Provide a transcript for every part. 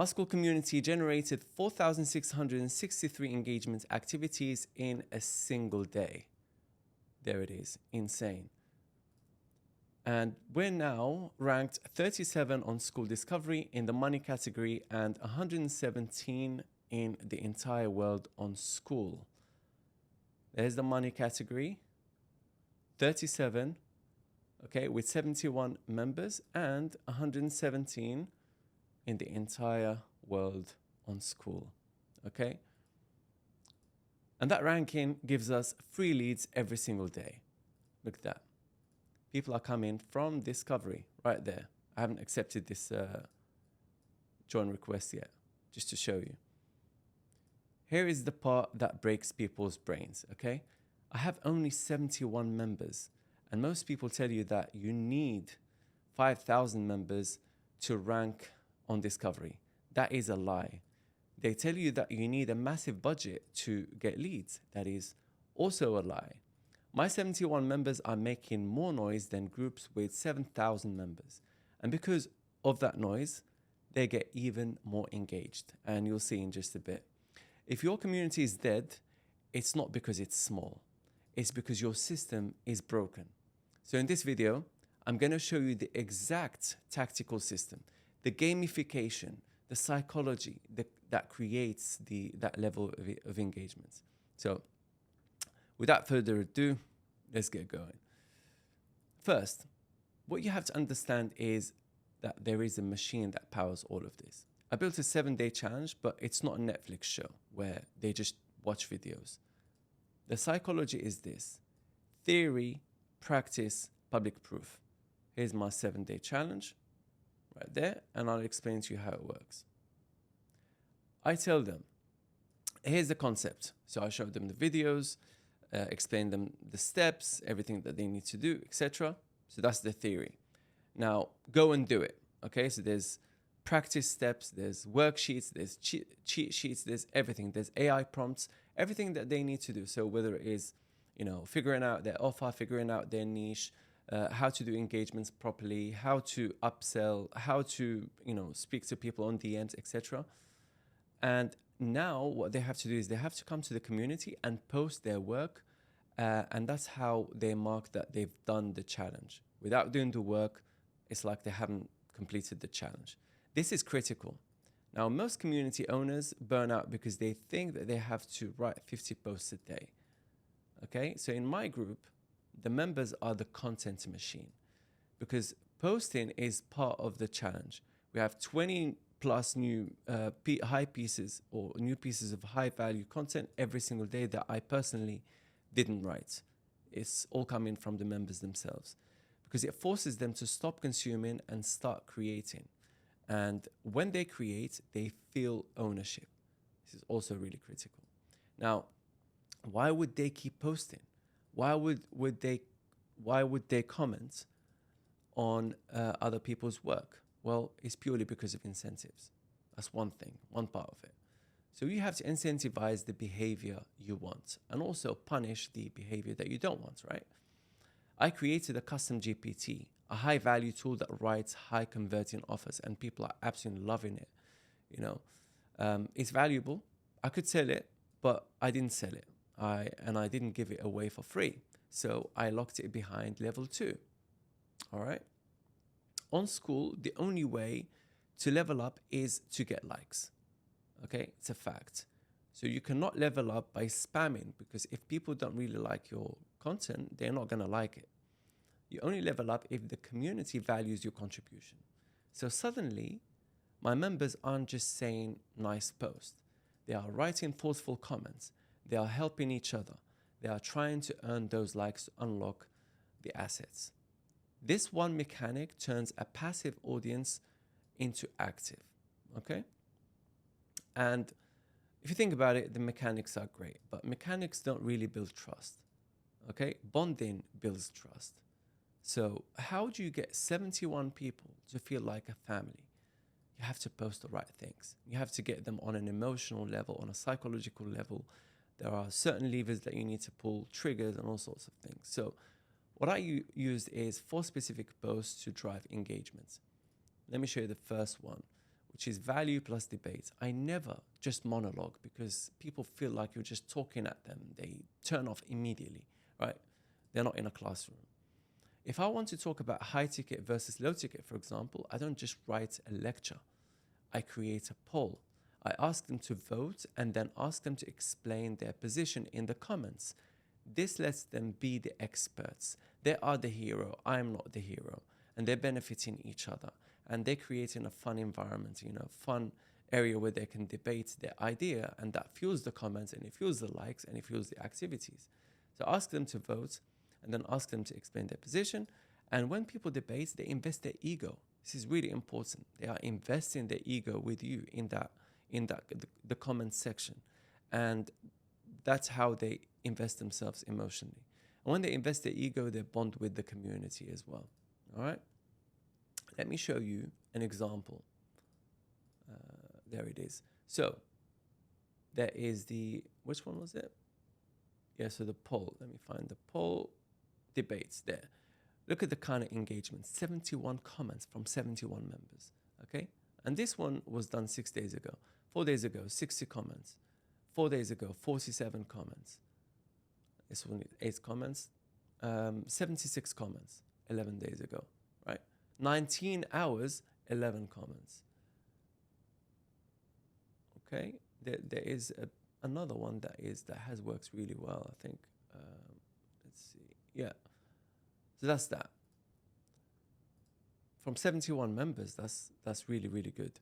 Our Skool community generated 4,663 engagement activities in a single day. There it is, insane. And we're now ranked 37 on Skool Discovery in the money category and 117 in the entire world on Skool. There's the money category, 37, okay, with 71 members and 117 in the entire world on Skool, okay? And that ranking gives us 3 leads every single day. Look at that. People are coming from Discovery right there. I haven't accepted this join request yet, just to show you. Here is the part that breaks people's brains, okay? I have only 71 members, and most people tell you that you need 5,000 members to rank on Discovery. That is a lie. They tell you that you need a massive budget to get leads. That is also a lie. My 71 members are making more noise than groups with 7,000 members. And because of that noise, they get even more engaged. And you'll see in just a bit. If your community is dead, it's not because it's small. It's because your system is broken. So in this video, I'm going to show you the exact tactical system, the gamification, the psychology that creates that level of engagement. So without further ado, let's get going. First, what you have to understand is that there is a machine that powers all of this. I built a 7-day challenge, but it's not a Netflix show where they just watch videos. The psychology is this: theory, practice, public proof. Here's my 7-day challenge right there, and I'll explain to you how it works. I tell them, here's the concept. So I show them the videos, explain them the steps, everything that they need to do, etc. So that's the theory. Now go and do it. Okay, so there's practice steps, there's worksheets, there's cheat sheets, there's everything. There's AI prompts, everything that they need to do. So whether it is, figuring out their offer, figuring out their niche, how to do engagements properly, how to upsell, how to, speak to people on DMs, etc. And now what they have to do is they have to come to the community and post their work. And that's how they mark that they've done the challenge. Without doing the work, it's like they haven't completed the challenge. This is critical. Now, most community owners burn out because they think that they have to write 50 posts a day. Okay, so in my group, the members are the content machine because posting is part of the challenge. We have 20 plus new high pieces or new pieces of high value content every single day that I personally didn't write. It's all coming from the members themselves because it forces them to stop consuming and start creating. And when they create, they feel ownership. This is also really critical. Now, why would they keep posting? Why would they comment on other people's work? Well, it's purely because of incentives. That's one thing, one part of it. So you have to incentivize the behavior you want and also punish the behavior that you don't want, right? I created a custom GPT, a high value tool that writes high converting offers, and people are absolutely loving it. It's valuable. I could sell it, but I didn't sell it. I didn't give it away for free. So I locked it behind level 2. All right. On Skool, the only way to level up is to get likes. Okay, it's a fact. So you cannot level up by spamming, because if people don't really like your content, they're not going to like it. You only level up if the community values your contribution. So suddenly, my members aren't just saying nice post. They are writing thoughtful comments. They are helping each other. They are trying to earn those likes to unlock the assets. This one mechanic turns a passive audience into active, okay? And if you think about it, the mechanics are great, but mechanics don't really build trust, okay? Bonding builds trust. So how do you get 71 people to feel like a family? You have to post the right things. You have to get them on an emotional level, on a psychological level. There are certain levers that you need to pull, triggers, and all sorts of things. So what I used is 4 specific posts to drive engagement. Let me show you the first one, which is value plus debate. I never just monologue because people feel like you're just talking at them. They turn off immediately, right? They're not in a classroom. If I want to talk about high ticket versus low ticket, for example, I don't just write a lecture. I create a poll. I ask them to vote and then ask them to explain their position in the comments. This lets them be the experts. They are the hero. I'm not the hero. And they're benefiting each other. And they're creating a fun environment, fun area where they can debate their idea, and that fuels the comments and it fuels the likes and it fuels the activities. So ask them to vote and then ask them to explain their position. And when people debate, they invest their ego. This is really important. They are investing their ego with you in the comment section. And that's how they invest themselves emotionally. And when they invest their ego, they bond with the community as well. All right? Let me show you an example. There it is. So there is which one was it? Yeah, so the poll. Let me find the poll debates there. Look at the kind of engagement. 71 comments from 71 members. Okay? And this one was done 6 days ago. 4 days ago, 60 comments. 4 days ago, 47 comments. This one, 8 comments. 76 comments 11 days ago, right? 19 hours, 11 comments. Okay, there is another one that has works really well, I think. Let's see. Yeah. So that's that. From 71 members, that's really, really good.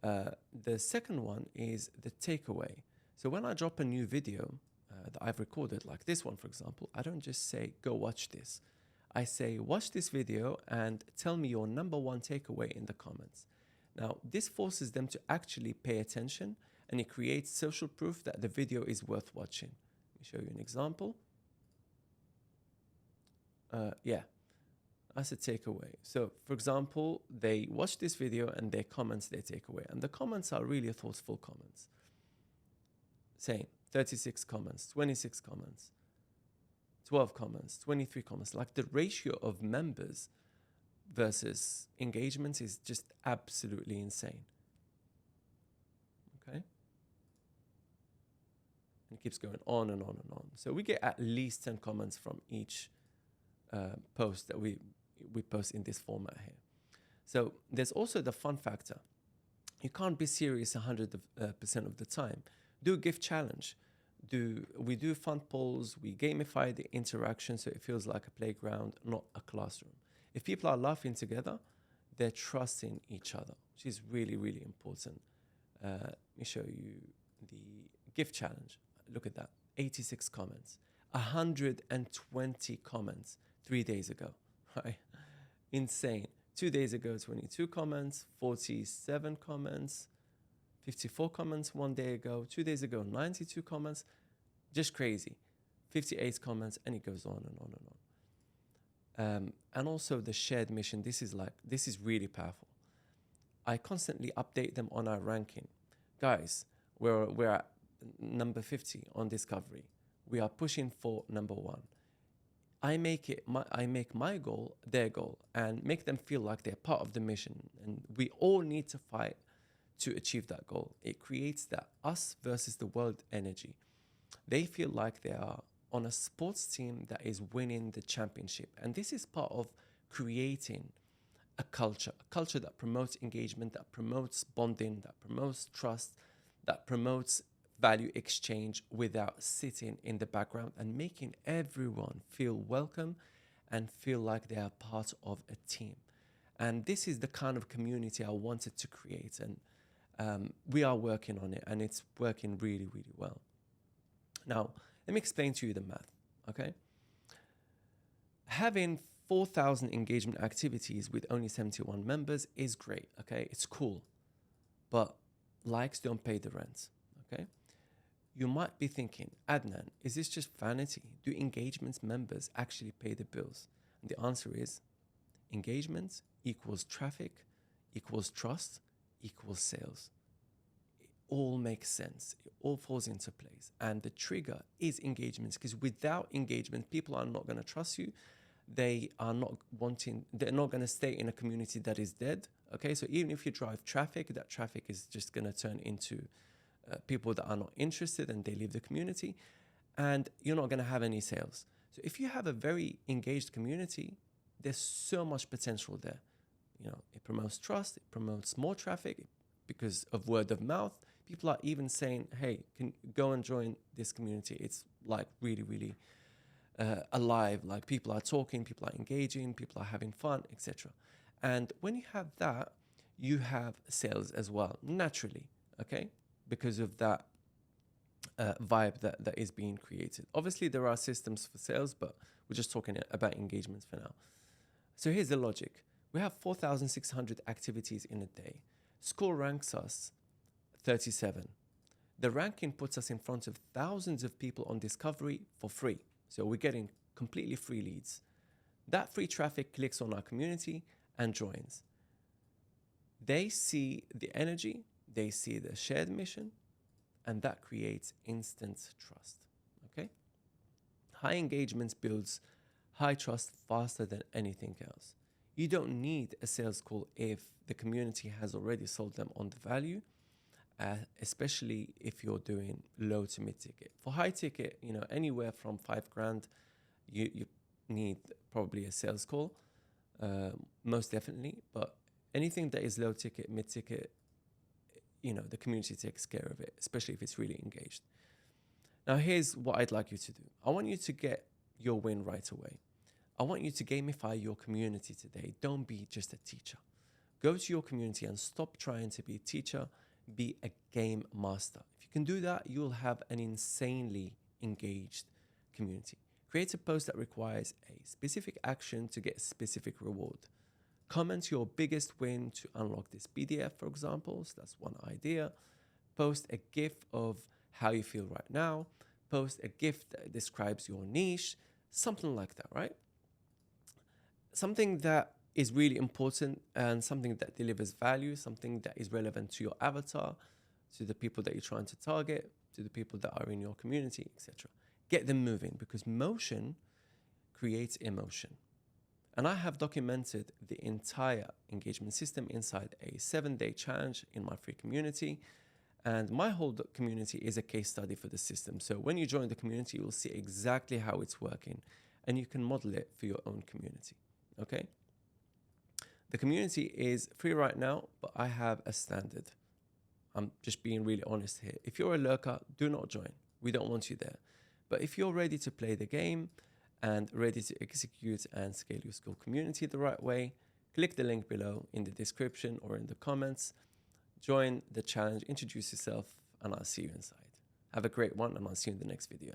The second one is the takeaway. So when I drop a new video that I've recorded, like this one, for example, I don't just say, go watch this. I say, watch this video and tell me your number one takeaway in the comments. Now, this forces them to actually pay attention, and it creates social proof that the video is worth watching. Let me show you an example. Yeah, that's a takeaway. So, for example, they watch this video and they comment their takeaway. And the comments are really thoughtful comments. Saying 36 comments, 26 comments, 12 comments, 23 comments. Like the ratio of members versus engagements is just absolutely insane. Okay? And it keeps going on and on and on. So we get at least 10 comments from each post that we post in this format here. So there's also the fun factor. You can't be serious 100% of the time. Do a gift challenge. We do fun polls. We gamify the interaction so it feels like a playground, not a classroom. If people are laughing together, they're trusting each other, which is really, really important. Let me show you the gift challenge. Look at that. 86 comments. 120 comments 3 days ago, right? Insane. 2 days ago, 22 comments, 47 comments, 54 comments 1 day ago, 2 days ago, 92 comments, just crazy. 58 comments, and it goes on and on and on. And also the shared mission, this is really powerful. I constantly update them on our ranking. Guys, we're at number 50 on Discovery. We are pushing for number 1. I make my goal their goal and make them feel like they're part of the mission. And we all need to fight to achieve that goal. It creates that us versus the world energy. They feel like they are on a sports team that is winning the championship. And this is part of creating a culture that promotes engagement, that promotes bonding, that promotes trust, that promotes value exchange without sitting in the background, and making everyone feel welcome and feel like they are part of a team. And this is the kind of community I wanted to create. And we are working on it, and it's working really, really well. Now, let me explain to you the math, okay? Having 4,000 engagement activities with only 71 members is great, okay? It's cool, but likes don't pay the rent, okay? You might be thinking, Adnan, is this just vanity? Do engagements members actually pay the bills? And the answer is, engagement equals traffic, equals trust, equals sales. It all makes sense. It all falls into place. And the trigger is engagements, because without engagement, people are not going to trust you. They're not going to stay in a community that is dead. Okay, so even if you drive traffic, that traffic is just going to turn into people that are not interested and they leave the community, and you're not going to have any sales. So if you have a very engaged community, there's so much potential there. You know, it promotes trust, it promotes more traffic because of word of mouth. People are even saying, hey, can go and join this community. It's like really, really alive. Like people are talking, people are engaging, people are having fun, etc. And when you have that, you have sales as well, naturally, okay? Because of that vibe that is being created. Obviously, there are systems for sales, but we're just talking about engagements for now. So here's the logic. We have 4,600 activities in a day. Skool ranks us 37. The ranking puts us in front of thousands of people on discovery for free. So we're getting completely free leads. That free traffic clicks on our community and joins. They see the energy, they see the shared mission, and that creates instant trust. Okay? High engagement builds high trust faster than anything else. You don't need a sales call if the community has already sold them on the value, especially if you're doing low to mid ticket. For high ticket, you know, anywhere from $5,000, you need probably a sales call, most definitely. But anything that is low ticket, mid ticket, you know, the community takes care of it, especially if it's really engaged. Now, here's what I'd like you to do. I want you to get your win right away. I want you to gamify your community today. Don't be just a teacher. Go to your community and stop trying to be a teacher. Be a game master. If you can do that, you'll have an insanely engaged community. Create a post that requires a specific action to get a specific reward. Comment your biggest win to unlock this PDF, for example. So that's one idea. Post a GIF of how you feel right now. Post a GIF that describes your niche. Something like that, right? Something that is really important and something that delivers value, something that is relevant to your avatar, to the people that you're trying to target, to the people that are in your community, etc. Get them moving, because motion creates emotion. And I have documented the entire engagement system inside a 7-day challenge in my free community. And my whole community is a case study for the system. So when you join the community, you'll see exactly how it's working, and you can model it for your own community. Okay? The community is free right now, but I have a standard. I'm just being really honest here. If you're a lurker, do not join. We don't want you there. But if you're ready to play the game and ready to execute and scale your Skool community the right way, click the link below in the description or in the comments. Join the challenge, introduce yourself, and I'll see you inside. Have a great one, and I'll see you in the next video.